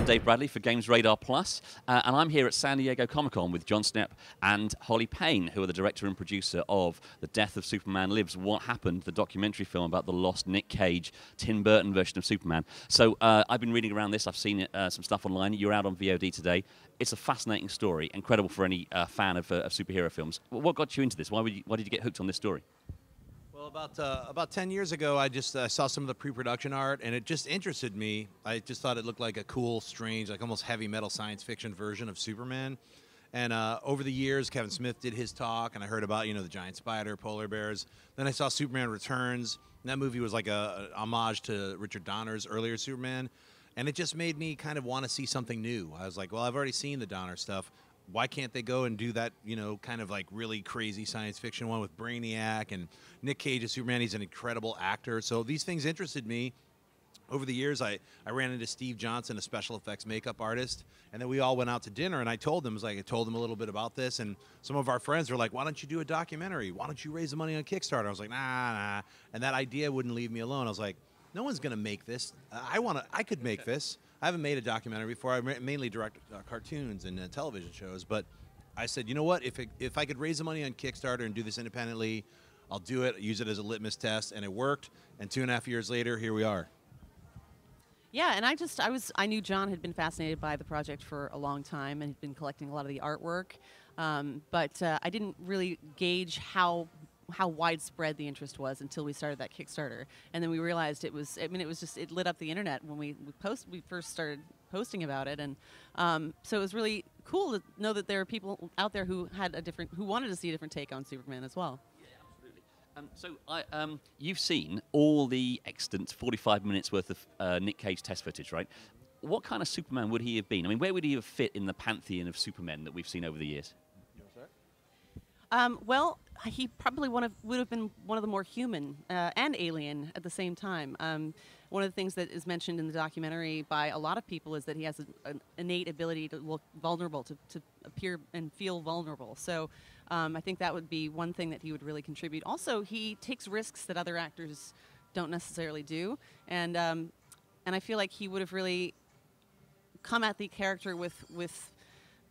Dave Bradley for GamesRadar Plus, and I'm here at San Diego Comic-Con with John Schnepp and Holly Payne, who are the director and producer of The Death of Superman Lives, What Happened, the documentary film about the lost Nick Cage, Tim Burton version of Superman. So I've been reading around this. I've seen some stuff online. You're out on VOD today. It's a fascinating story, incredible for any fan of superhero films. What got you into this? Why did you get hooked on this story? Well, about 10 years ago, I just saw some of the pre-production art, and it just interested me. I just thought it looked like a cool, strange, like almost heavy metal science fiction version of Superman. And over the years, Kevin Smith did his talk, and I heard about, the giant spider, polar bears. Then I saw Superman Returns, and that movie was like a homage to Richard Donner's earlier Superman. And it just made me kind of want to see something new. I was like, well, I've already seen the Donner stuff. Why can't they go and do that, kind of like really crazy science fiction one with Brainiac and Nick Cage as Superman? He's an incredible actor. So these things interested me. Over the years, I ran into Steve Johnson, a special effects makeup artist, and then we all went out to dinner, and I told him a little bit about this, and some of our friends were like, why don't you do a documentary? Why don't you raise the money on Kickstarter? I was like, nah. And that idea wouldn't leave me alone. I was like, no one's going to make this. I could make this. I haven't made a documentary before. I mainly direct cartoons and television shows. But I said, you know what? If I could raise the money on Kickstarter and do this independently, I'll do it, use it as a litmus test. And it worked. And 2.5 years later, here we are. Yeah, and I knew John had been fascinated by the project for a long time and had been collecting a lot of the artwork. But I didn't really gauge how widespread the interest was until we started that Kickstarter, and then we realized it lit up the internet when we first started posting about it, and so it was really cool to know that there are people out there who wanted to see a different take on Superman as well. Yeah, absolutely. So you've seen all the extant 45 minutes worth of Nick Cage test footage, right? What kind of Superman would he have been? I mean, where would he have fit in the pantheon of Supermen that we've seen over the years? Well, he probably would have been one of the more human and alien at the same time. One of the things that is mentioned in the documentary by a lot of people is that he has an innate ability to look vulnerable, to appear and feel vulnerable. So I think that would be one thing that he would really contribute. Also, he takes risks that other actors don't necessarily do, and I feel like he would have really come at the character with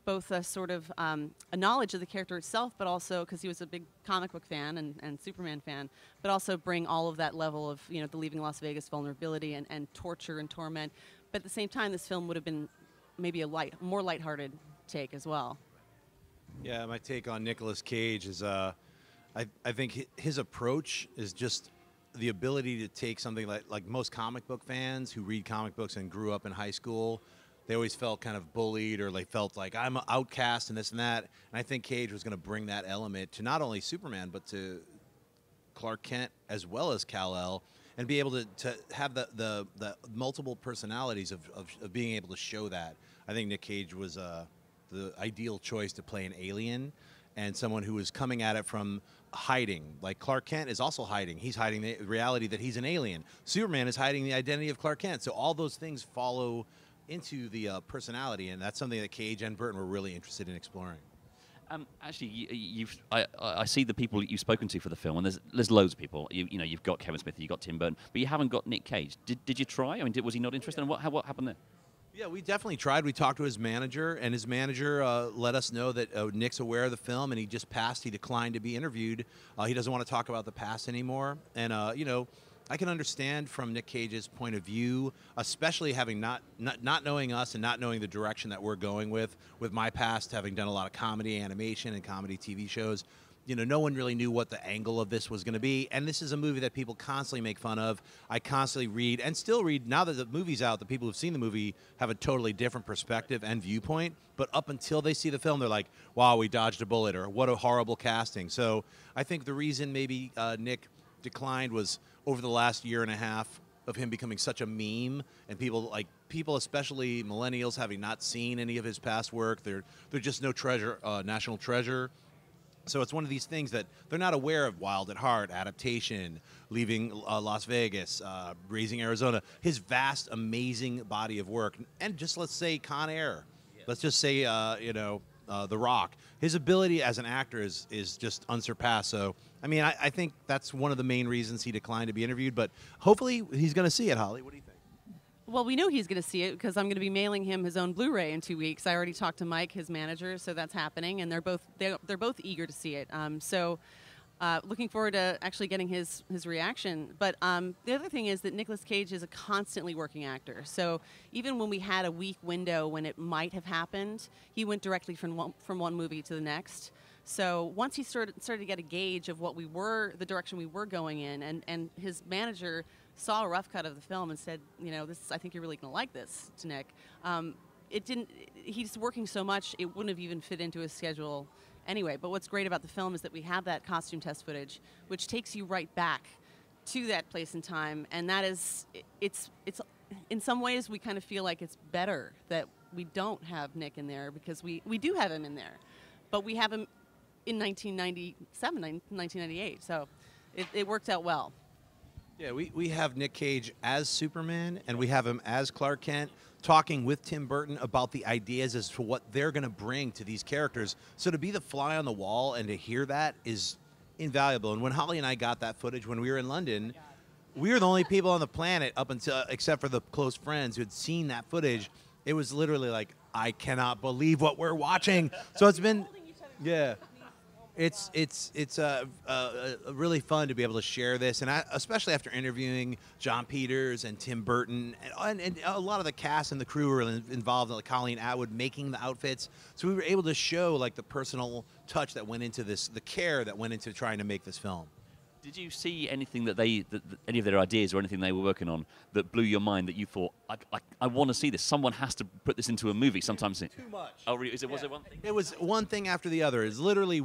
both a sort of a knowledge of the character itself, but also because he was a big comic book fan and Superman fan, but also bring all of that level of the Leaving Las Vegas vulnerability and torture and torment. But at the same time, this film would have been maybe a more lighthearted take as well. Yeah, my take on Nicolas Cage is I think his approach is just the ability to take something like most comic book fans who read comic books and grew up in high school. They always felt kind of bullied, or they felt like I'm an outcast and this and that. And I think Cage was going to bring that element to not only Superman, but to Clark Kent as well as Kal-El, and be able to have the multiple personalities of being able to show that. I think Nick Cage was the ideal choice to play an alien and someone who was coming at it from hiding. Like Clark Kent is also hiding. He's hiding the reality that he's an alien. Superman is hiding the identity of Clark Kent. So all those things follow into the personality, and that's something that Cage and Burton were really interested in exploring. Actually, I see the people you've spoken to for the film, and there's loads of people. You've got Kevin Smith, you've got Tim Burton, but you haven't got Nick Cage. Did you try? I mean, was he not interested? And what happened there? Yeah, we definitely tried. We talked to his manager, and his manager let us know that Nick's aware of the film, and he just passed. He declined to be interviewed. He doesn't want to talk about the past anymore, and I can understand from Nick Cage's point of view, especially having not knowing us and not knowing the direction that we're going with my past, having done a lot of comedy animation and comedy TV shows. No one really knew what the angle of this was going to be. And this is a movie that people constantly make fun of. I constantly read and still read. Now that the movie's out, the people who've seen the movie have a totally different perspective and viewpoint. But up until they see the film, they're like, wow, we dodged a bullet, or what a horrible casting. So I think the reason maybe Nick declined was over the last year and a half of him becoming such a meme, and people, especially millennials, having not seen any of his past work, they're just no treasure, national treasure. So it's one of these things that they're not aware of. Wild at Heart, Adaptation, Leaving Las Vegas, Raising Arizona, his vast, amazing body of work, and just let's say Con Air. Yeah. Let's just say The Rock. His ability as an actor is just unsurpassed. So, I mean, I think that's one of the main reasons he declined to be interviewed. But hopefully he's going to see it, Holly. What do you think? Well, we know he's going to see it because I'm going to be mailing him his own Blu-ray in 2 weeks. I already talked to Mike, his manager, so that's happening, and they're both eager to see it. Looking forward to actually getting his reaction. But the other thing is that Nicolas Cage is a constantly working actor. So even when we had a week window when it might have happened, he went directly from one movie to the next. So once he started to get a gauge of the direction we were going in, and his manager saw a rough cut of the film and said, I think you're really going to like this, to Nick. He's working so much, it wouldn't have even fit into his schedule anyway. But what's great about the film is that we have that costume test footage, which takes you right back to that place and time. And that is, it's in some ways, we kind of feel like it's better that we don't have Nick in there, because we do have him in there. But we have him in 1997, 1998. So it worked out well. Yeah, we have Nick Cage as Superman, and we have him as Clark Kent, talking with Tim Burton about the ideas as to what they're going to bring to these characters. So to be the fly on the wall and to hear that is invaluable. And when Holly and I got that footage when we were in London, we were the only people on the planet except for the close friends who had seen that footage. It was literally like, I cannot believe what we're watching. So it's been, yeah. It's really fun to be able to share this, and especially after interviewing John Peters and Tim Burton and a lot of the cast and the crew were involved, like Colleen Atwood making the outfits. So we were able to show like the personal touch that went into this, the care that went into trying to make this film. Did you see anything that any of their ideas or anything they were working on that blew your mind, that you thought, I want to see this? Someone has to put this into a movie. Sometimes too much. Oh, really? Was it one thing? It was one thing after the other. It's literally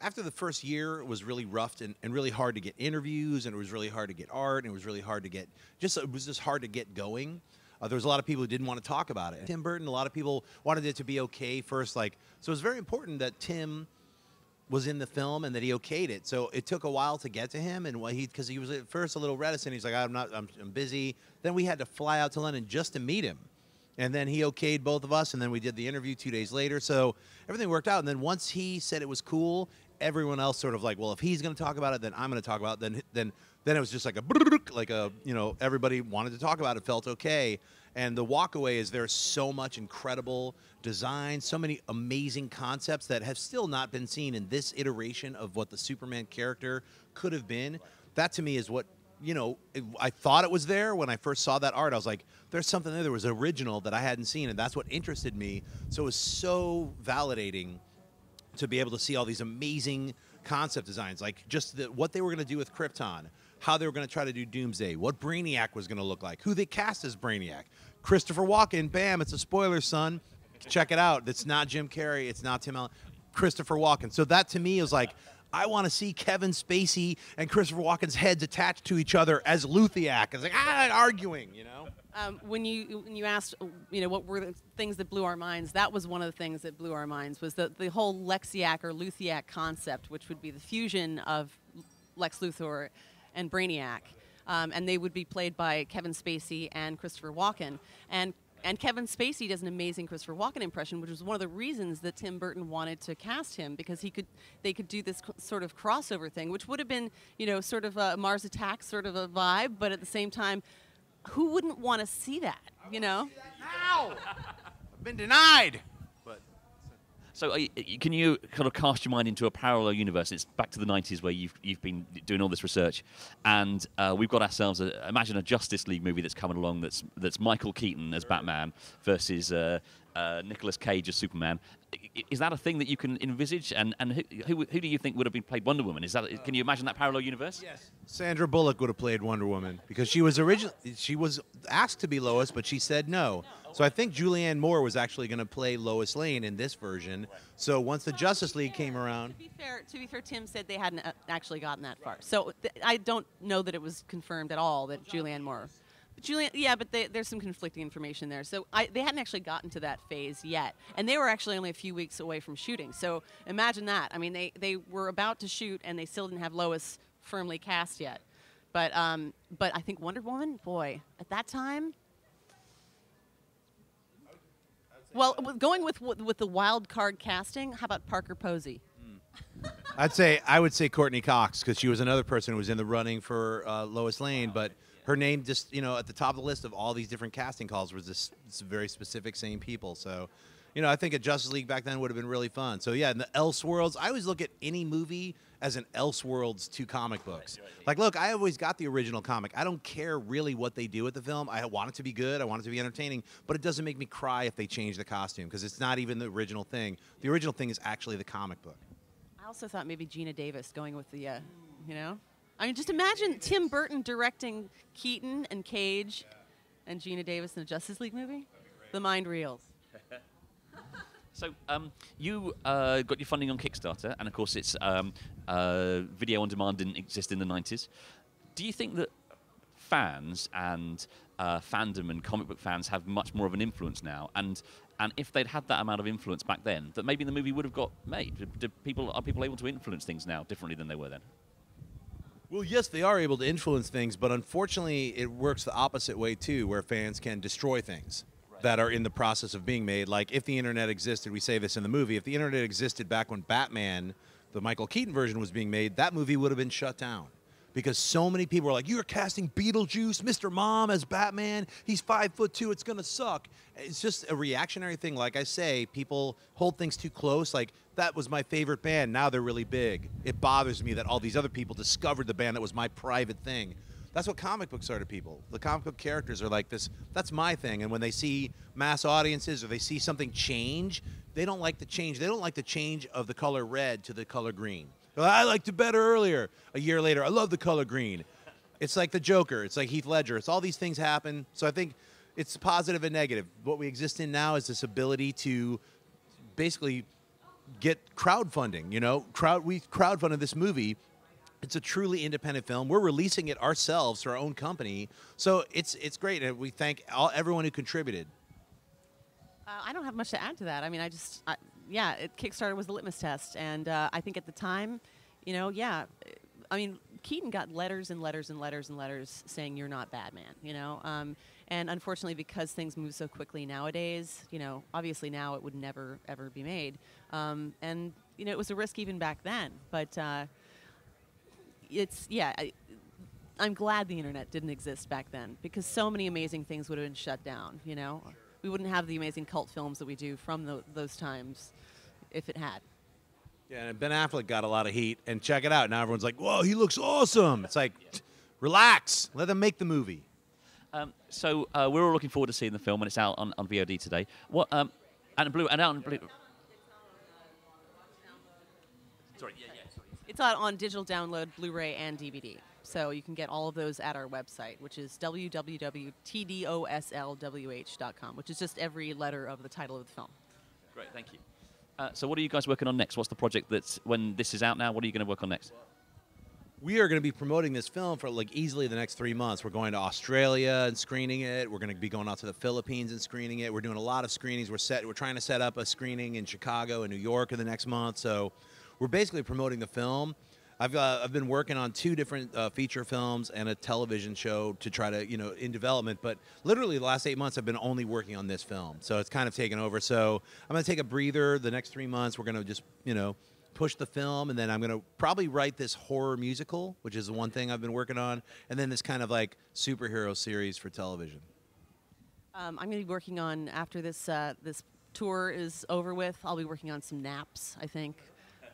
after the first year, it was really rough and really hard to get interviews, and it was really hard to get art, and it was really hard to get it was just hard to get going. There was a lot of people who didn't want to talk about it. Tim Burton, a lot of people wanted it to be okay first, so it was very important that Tim was in the film and that he okayed it. So it took a while to get to him, and because he was at first a little reticent. He's like, I'm busy. Then we had to fly out to London just to meet him, and then he okayed both of us, and then we did the interview 2 days later. So everything worked out. And then once he said it was cool, everyone else sort of like, well, if he's going to talk about it, then I'm going to talk about it. Then it was just like everybody wanted to talk about it, felt okay. And the walkaway is there's so much incredible design, so many amazing concepts that have still not been seen in this iteration of what the Superman character could have been. That to me is what, I thought it was there when I first saw that art. I was like, there's something there that was original that I hadn't seen, and that's what interested me. So it was so validating to be able to see all these amazing concept designs, like just what they were going to do with Krypton, how they were going to try to do Doomsday, what Brainiac was going to look like, who they cast as Brainiac. Christopher Walken, bam, it's a spoiler, son. Check it out. It's not Jim Carrey. It's not Tim Allen. Christopher Walken. So that to me is like, I want to see Kevin Spacey and Christopher Walken's heads attached to each other as Luthor. It's like, arguing, When you asked, what were the things that blew our minds, that was one of the things that blew our minds, was the whole Lexiac or Luthor concept, which would be the fusion of Lex Luthor and Brainiac. And they would be played by Kevin Spacey and Christopher Walken. And Kevin Spacey does an amazing Christopher Walken impression, which was one of the reasons that Tim Burton wanted to cast him, because they could do this sort of crossover thing, which would have been, sort of a Mars Attacks sort of a vibe, but at the same time, who wouldn't want to see that, Now! I've been denied! So can you kind of cast your mind into a parallel universe? It's back to the 90s where you've been doing all this research, and we've got ourselves imagine a Justice League movie that's coming along that's Michael Keaton as Batman versus Nicolas Cage as Superman. Is that a thing that you can envisage? And who do you think would have been played Wonder Woman? Can you imagine that parallel universe? Yes. Sandra Bullock would have played Wonder Woman because she was asked to be Lois, but she said no. So I think Julianne Moore was actually going to play Lois Lane in this version. So once the Justice League came around, to be fair, Tim said they hadn't actually gotten that far. So I don't know that it was confirmed at all that Julianne Moore. But there's some conflicting information there. So they hadn't actually gotten to that phase yet, and they were actually only a few weeks away from shooting. So imagine that. I mean, they were about to shoot, and they still didn't have Lois firmly cast yet. But I think Wonder Woman, boy, at that time. Well, going with the wild card casting, how about Parker Posey? I would say Courtney Cox, because she was another person who was in the running for Lois Lane, but her name just, at the top of the list of all these different casting calls was this very specific same people. So, I think a Justice League back then would have been really fun. So yeah, in the Elseworlds, I always look at any movie as an Elseworlds to comic books. Like, look, I always got the original comic. I don't care really what they do with the film. I want it to be good. I want it to be entertaining, but it doesn't make me cry if they change the costume, because it's not even the original thing. The original thing is actually the comic book. I also thought maybe Gina Davis going with the, I mean, just imagine Tim Burton directing Keaton and Cage and Gina Davis in a Justice League movie. The mind reels. So you got your funding on Kickstarter, and of course it's video on demand didn't exist in the 90s. Do you think that fans and fandom and comic book fans have much more of an influence now? And if they'd had that amount of influence back then, that maybe the movie would have got made? Are people able to influence things now differently than they were then? Well, yes, they are able to influence things, but unfortunately it works the opposite way too, where fans can destroy things that are in the process of being made. Like, if the internet existed, we say this in the movie, if the internet existed back when Batman, the Michael Keaton version, was being made, that movie would have been shut down. Because so many people were like, you're casting Beetlejuice, Mr. Mom as Batman, he's 5'2", it's gonna suck. It's just a reactionary thing. Like I say, people hold things too close. Like, that was my favorite band, now they're really big. It bothers me that all these other people discovered the band that was my private thing. That's what comic books are to people. The comic book characters are like this, that's my thing. And when they see mass audiences or they see something change, they don't like the change. They don't like the change of the color red to the color green. I liked it better earlier. A year later, I love the color green. It's like the Joker. It's like Heath Ledger. It's all these things happen. So I think it's positive and negative. What we exist in now is this ability to basically get crowdfunding. We crowdfunded this movie. It's a truly independent film. We're releasing it ourselves through our own company. So it's great, and we thank everyone who contributed. I don't have much to add to that. I mean, Kickstarter was the litmus test, and I think at the time, I mean, Keaton got letters and letters and letters and letters saying you're not Batman, and unfortunately, because things move so quickly nowadays, obviously now it would never, ever be made. And, it was a risk even back then, but I'm glad the internet didn't exist back then, because so many amazing things would have been shut down, We wouldn't have the amazing cult films that we do from those times if it had. Yeah, and Ben Affleck got a lot of heat, and check it out. Now everyone's like, whoa, he looks awesome. It's like, relax. Let them make the movie. So we're all looking forward to seeing the film when it's out on VOD today. What out on Blue. Sorry, yeah. It's out on digital download, Blu-ray, and DVD. So you can get all of those at our website, which is www.tdoslwh.com, which is just every letter of the title of the film. Great, thank you. So what are you guys working on next? What's the project that's, when this is out now, what are you going to work on next? We are going to be promoting this film for easily the next 3 months. We're going to Australia and screening it. We're going to be going out to the Philippines and screening it. We're doing a lot of screenings. We're trying to set up a screening in Chicago and New York in the next month. So we're basically promoting the film. I've been working on 2 different feature films and a television show to try to, in development. But literally the last 8 months I've been only working on this film. So it's kind of taken over. So I'm going to take a breather the next 3 months. We're going to just, push the film, and then I'm going to probably write this horror musical, which is the one thing I've been working on, and then this kind of superhero series for television. I'm going to be working on, after this this tour is over with, I'll be working on some naps, I think,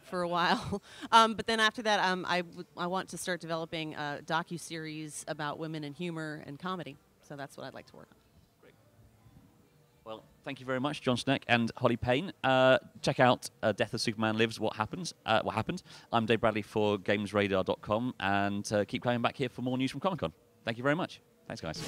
for a while. But then after that, I want to start developing a docu-series about women in humor and comedy. So that's what I'd like to work on. Great. Well, thank you very much, John Schnepp and Holly Payne. Check out Death of Superman Lives, What Happened. I'm Dave Bradley for GamesRadar.com, and keep coming back here for more news from Comic-Con. Thank you very much. Thanks, guys.